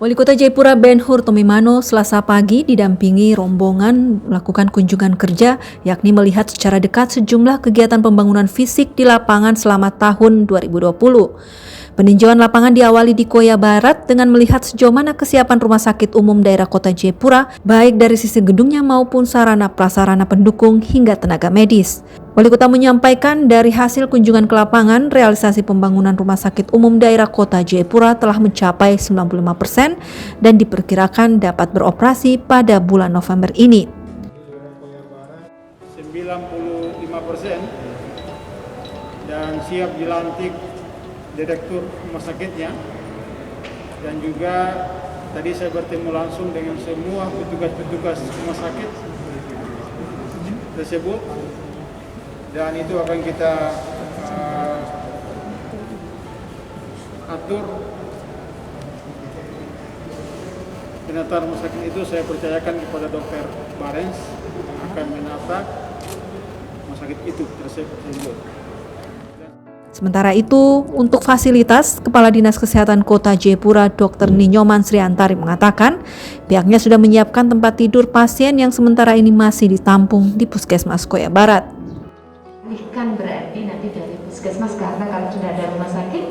Wali Kota Jayapura Ben Hur Tomimano Selasa pagi didampingi rombongan melakukan kunjungan kerja, yakni melihat secara dekat sejumlah kegiatan pembangunan fisik di lapangan selama tahun 2020. Peninjauan lapangan diawali di Koya Barat dengan melihat sejauh mana kesiapan Rumah Sakit Umum Daerah Kota Jayapura, baik dari sisi gedungnya maupun sarana prasarana pendukung hingga tenaga medis. Wali Kota menyampaikan dari hasil kunjungan ke lapangan, realisasi pembangunan Rumah Sakit Umum Daerah Kota Jayapura telah mencapai 95% dan diperkirakan dapat beroperasi pada bulan November ini. 95% dan siap dilantik direktur rumah sakitnya, dan juga tadi saya bertemu langsung dengan semua petugas-petugas rumah sakit tersebut, dan itu akan kita atur. Penata rumah sakit itu saya percayakan kepada Dr. Barens akan menata rumah sakit itu tersebut. Sementara itu, untuk fasilitas, Kepala Dinas Kesehatan Kota Jayapura Dr. Ninyoman Sriantari mengatakan pihaknya sudah menyiapkan tempat tidur pasien yang sementara ini masih ditampung di Puskesmas Koya Barat. Kan berarti nanti dari Puskesmas, karena kalau sudah ada rumah sakit,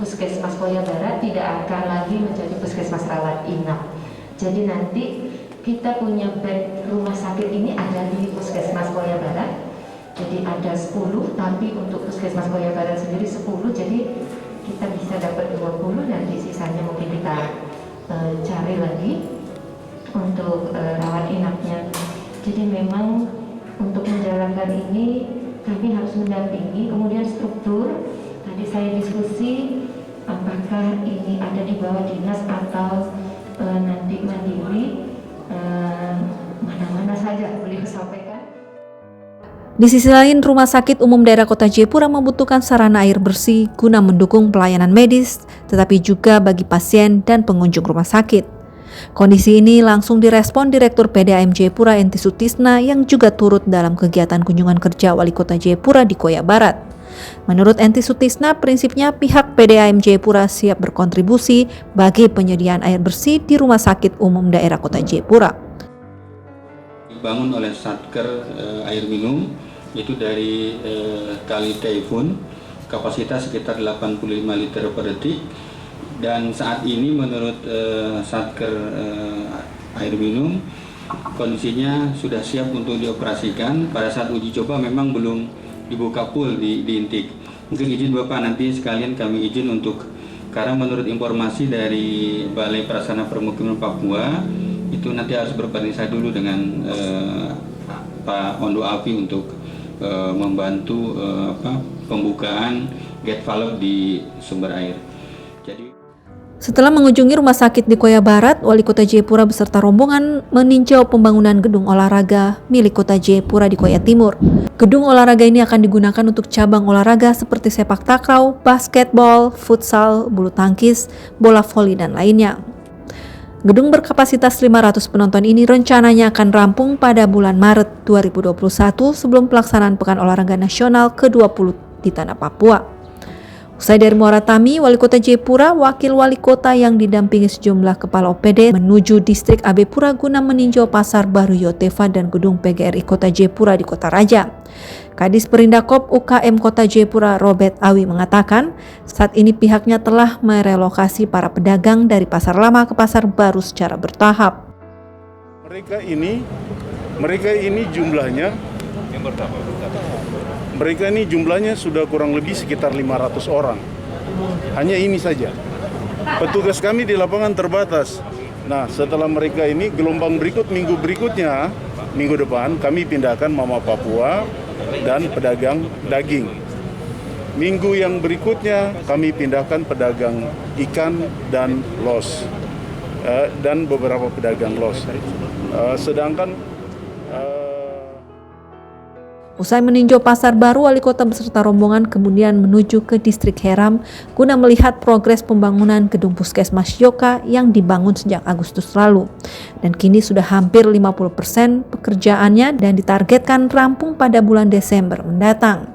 Puskesmas Koya Barat tidak akan lagi menjadi Puskesmas rawat inap. Jadi nanti kita punya bed rumah sakit ini ada di Puskesmas Koya Barat. Jadi ada 10, tapi untuk Puskesmas Koya Barat sendiri 10, jadi kita bisa dapat 20, nanti sisanya mungkin kita cari lagi untuk rawat inapnya. Jadi memang untuk menjalankan ini kami harus mendampingi. Kemudian struktur, tadi saya diskusi apakah ini ada di bawah dinas atau nanti mandiri, mana-mana saja boleh disampaikan. Di sisi lain, Rumah Sakit Umum Daerah Kota Jayapura membutuhkan sarana air bersih guna mendukung pelayanan medis, tetapi juga bagi pasien dan pengunjung rumah sakit. Kondisi ini langsung direspon Direktur PDAM Jayapura Enti Sutisna yang juga turut dalam kegiatan kunjungan kerja Wali Kota Jayapura di Koya Barat. Menurut Enti Sutisna, prinsipnya pihak PDAM Jayapura siap berkontribusi bagi penyediaan air bersih di Rumah Sakit Umum Daerah Kota Jayapura. Dibangun oleh Satker air minum itu dari kali Taifun, kapasitas sekitar 85 liter per detik, dan saat ini menurut Satker air minum kondisinya sudah siap untuk dioperasikan. Pada saat uji coba memang belum dibuka full di intake. Mungkin izin Bapak nanti sekalian kami izin untuk, karena menurut informasi dari Balai Prasarana Permukiman Papua itu nanti harus berkoordinasi dulu dengan Pak Ondo Afi untuk membantu pembukaan gate valve di sumber air. Setelah mengunjungi rumah sakit di Koya Barat, Wali Kota Jayapura beserta rombongan meninjau pembangunan gedung olahraga milik Kota Jayapura di Koya Timur. Gedung olahraga ini akan digunakan untuk cabang olahraga seperti sepak takraw, basketball, futsal, bulu tangkis, bola voli, dan lainnya. Gedung berkapasitas 500 penonton ini rencananya akan rampung pada bulan Maret 2021 sebelum pelaksanaan Pekan Olahraga Nasional ke-20 di Tanah Papua. Usai dari Muara Tami, Wali Kota Jayapura, Wakil Wali Kota yang didampingi sejumlah Kepala OPD menuju Distrik AB Pura guna meninjau Pasar Baru Yotefa dan Gedung PGRI Kota Jayapura di Kota Raja. Kadis Perindakop UKM Kota Jayapura Robert Awi mengatakan saat ini pihaknya telah merelokasi para pedagang dari pasar lama ke pasar baru secara bertahap. Mereka ini jumlahnya sudah kurang lebih sekitar 500 orang. Hanya ini saja. Petugas kami di lapangan terbatas. Nah, setelah mereka ini gelombang minggu berikutnya, minggu depan kami pindahkan Mama Papua dan pedagang daging. Minggu yang berikutnya kami pindahkan pedagang ikan dan los dan beberapa pedagang los. Usai meninjau pasar baru, Wali Kota beserta rombongan kemudian menuju ke Distrik Heram guna melihat progres pembangunan gedung Puskesmas Yoka yang dibangun sejak Agustus lalu. Dan kini sudah hampir 50% pekerjaannya dan ditargetkan rampung pada bulan Desember mendatang.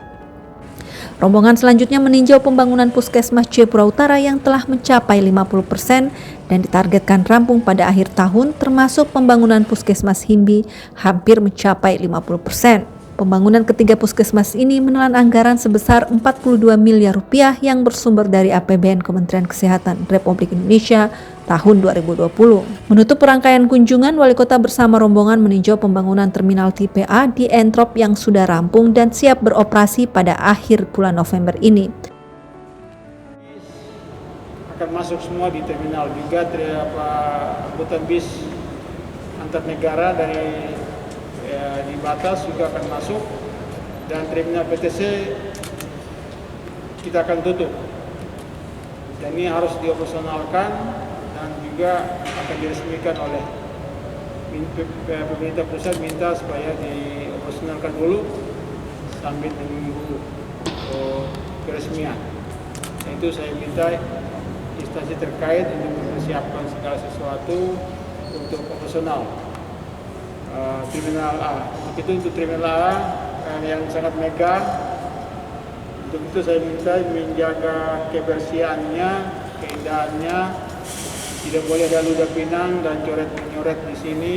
Rombongan selanjutnya meninjau pembangunan Puskesmas Jayapura Utara yang telah mencapai 50% dan ditargetkan rampung pada akhir tahun, termasuk pembangunan Puskesmas Himbi hampir mencapai 50%. Pembangunan ketiga puskesmas ini menelan anggaran sebesar 42 miliar rupiah yang bersumber dari APBN Kementerian Kesehatan Republik Indonesia tahun 2020. Menutup rangkaian kunjungan, Wali Kota bersama rombongan meninjau pembangunan terminal TPA di Entrop yang sudah rampung dan siap beroperasi pada akhir bulan November ini. Akan masuk semua di terminal, juga angkutan bis antar negara dari di batas juga akan masuk, dan terminal PTC kita akan tutup. Dan ini harus dioperasionalkan dan juga akan diresmikan oleh pemerintah pusat, minta supaya dioperasionalkan dulu sambil menunggu peresmian. Dan itu saya minta instansi terkait untuk mempersiapkan segala sesuatu untuk operasional terminal A. Untuk terminal A yang sangat mega, untuk itu saya minta menjaga kebersihannya, keindahannya, tidak boleh ada ludah pinang dan coret-mencoret di sini.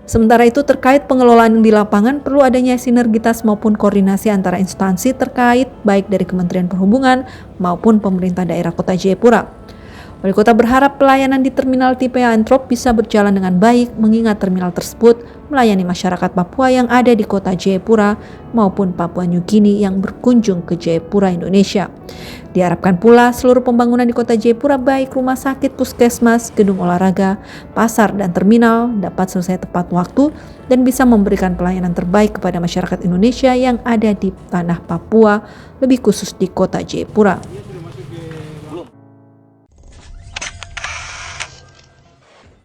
Sementara itu, terkait pengelolaan di lapangan perlu adanya sinergitas maupun koordinasi antara instansi terkait baik dari Kementerian Perhubungan maupun pemerintah daerah Kota Jayapura. Wali Kota berharap pelayanan di terminal TPA Entrop bisa berjalan dengan baik, mengingat terminal tersebut melayani masyarakat Papua yang ada di Kota Jayapura maupun Papua New Guinea yang berkunjung ke Jayapura, Indonesia. Diharapkan pula seluruh pembangunan di Kota Jayapura, baik rumah sakit, puskesmas, gedung olahraga, pasar, dan terminal dapat selesai tepat waktu dan bisa memberikan pelayanan terbaik kepada masyarakat Indonesia yang ada di tanah Papua, lebih khusus di Kota Jayapura.